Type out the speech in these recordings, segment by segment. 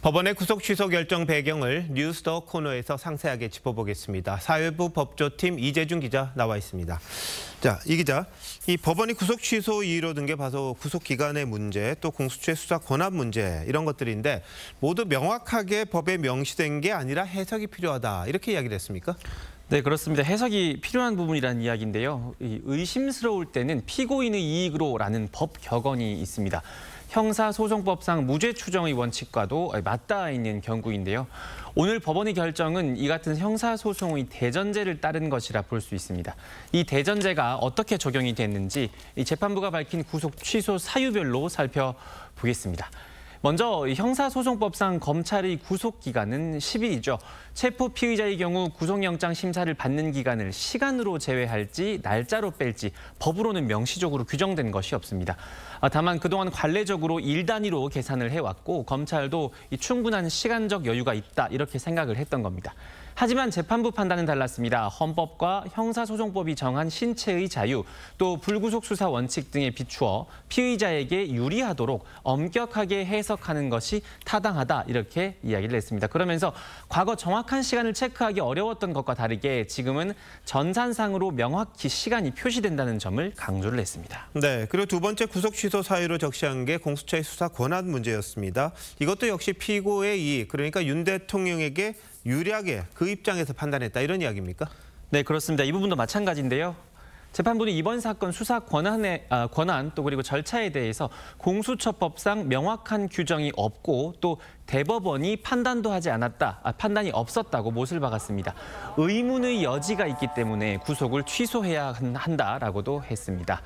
법원의 구속 취소 결정 배경을 뉴스더 코너에서 상세하게 짚어보겠습니다. 사회부 법조팀 이재준 기자 나와 있습니다. 자, 이 기자, 이 법원이 구속 취소 이유로 든 게 바로 구속 기간의 문제, 또 공수처의 수사 권한 문제 이런 것들인데 모두 명확하게 법에 명시된 게 아니라 해석이 필요하다 이렇게 이야기를 했습니까? 네, 그렇습니다. 해석이 필요한 부분이라는 이야기인데요. 의심스러울 때는 피고인의 이익으로라는 법 격언이 있습니다. 형사소송법상 무죄 추정의 원칙과도 맞닿아 있는 경고인데요. 오늘 법원의 결정은 이 같은 형사소송의 대전제를 따른 것이라 볼 수 있습니다. 이 대전제가 어떻게 적용이 됐는지 이 재판부가 밝힌 구속 취소 사유별로 살펴보겠습니다. 먼저 형사소송법상 검찰의 구속기간은 10일이죠. 체포 피의자의 경우 구속영장 심사를 받는 기간을 시간으로 제외할지 날짜로 뺄지 법으로는 명시적으로 규정된 것이 없습니다. 다만 그동안 관례적으로 일 단위로 계산을 해왔고 검찰도 충분한 시간적 여유가 있다 이렇게 생각을 했던 겁니다. 하지만 재판부 판단은 달랐습니다. 헌법과 형사소송법이 정한 신체의 자유, 또 불구속 수사 원칙 등에 비추어 피의자에게 유리하도록 엄격하게 해석하는 것이 타당하다 이렇게 이야기를 했습니다. 그러면서 과거 정확한 시간을 체크하기 어려웠던 것과 다르게 지금은 전산상으로 명확히 시간이 표시된다는 점을 강조를 했습니다. 네, 그리고 두 번째 구속 취소 사유로 적시한 게 공수처의 수사 권한 문제였습니다. 이것도 역시 피고의 이익, 그러니까 윤 대통령에게 유리하게 그 입장에서 판단했다 이런 이야기입니까? 네, 그렇습니다. 이 부분도 마찬가지인데요. 재판부는 이번 사건 수사 권한 또 그리고 절차에 대해서 공수처법상 명확한 규정이 없고 또 대법원이 판단도 하지 않았다, 판단이 없었다고 못을 박았습니다. 의문의 여지가 있기 때문에 구속을 취소해야 한다라고도 했습니다.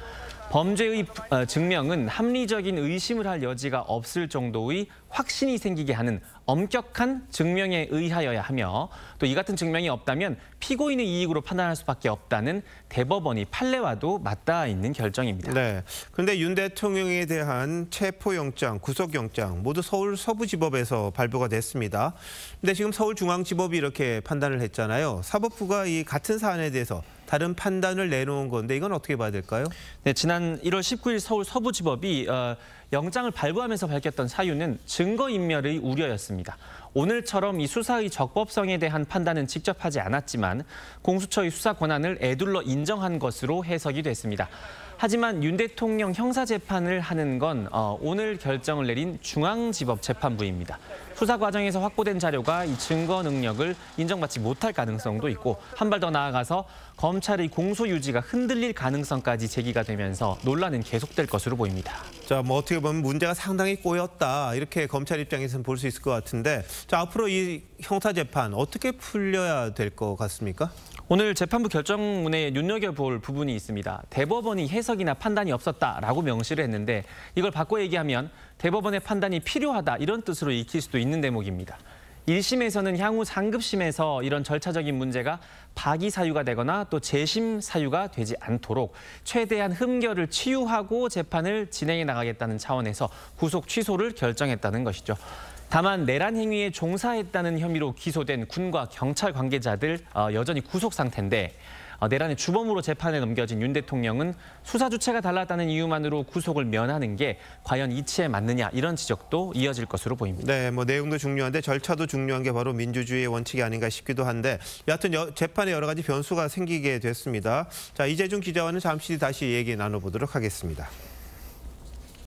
범죄의 증명은 합리적인 의심을 할 여지가 없을 정도의 확신이 생기게 하는 엄격한 증명에 의하여야 하며 또 이 같은 증명이 없다면 피고인의 이익으로 판단할 수밖에 없다는 대법원의 판례와도 맞닿아 있는 결정입니다. 네, 그런데 윤 대통령에 대한 체포영장, 구속영장 모두 서울 서부지법에서 발부가 됐습니다. 근데 지금 서울중앙지법이 이렇게 판단을 했잖아요. 사법부가 이 같은 사안에 대해서 다른 판단을 내놓은 건데 이건 어떻게 봐야 될까요? 네, 지난 1월 19일 서울 서부지법이 영장을 발부하면서 밝혔던 사유는 증거인멸의 우려였습니다. 오늘처럼 이 수사의 적법성에 대한 판단은 직접 하지 않았지만 공수처의 수사 권한을 에둘러 인정한 것으로 해석이 됐습니다. 하지만 윤 대통령 형사재판을 하는 건 오늘 결정을 내린 중앙지법 재판부입니다. 수사 과정에서 확보된 자료가 이 증거 능력을 인정받지 못할 가능성도 있고 한 발 더 나아가서 검찰의 공소 유지가 흔들릴 가능성까지 제기가 되면서 논란은 계속될 것으로 보입니다. 자, 뭐 어떻게 보면 문제가 상당히 꼬였다 이렇게 검찰 입장에서는 볼 수 있을 것 같은데 자, 앞으로 이 형사재판 어떻게 풀려야 될 것 같습니까? 오늘 재판부 결정문에 눈여겨볼 부분이 있습니다. 대법원이 해석이나 판단이 없었다라고 명시를 했는데 이걸 바꿔 얘기하면 대법원의 판단이 필요하다 이런 뜻으로 읽힐 수도 있는 대목입니다. 1심에서는 향후 상급심에서 이런 절차적인 문제가 파기 사유가 되거나 또 재심 사유가 되지 않도록 최대한 흠결을 치유하고 재판을 진행해 나가겠다는 차원에서 구속 취소를 결정했다는 것이죠. 다만 내란 행위에 종사했다는 혐의로 기소된 군과 경찰 관계자들 여전히 구속 상태인데 내란의 주범으로 재판에 넘겨진 윤 대통령은 수사 주체가 달랐다는 이유만으로 구속을 면하는 게 과연 이치에 맞느냐 이런 지적도 이어질 것으로 보입니다. 네, 뭐 내용도 중요한데 절차도 중요한 게 바로 민주주의의 원칙이 아닌가 싶기도 한데 여하튼 재판에 여러 가지 변수가 생기게 됐습니다. 자, 이재준 기자와는 잠시 다시 얘기 나눠보도록 하겠습니다.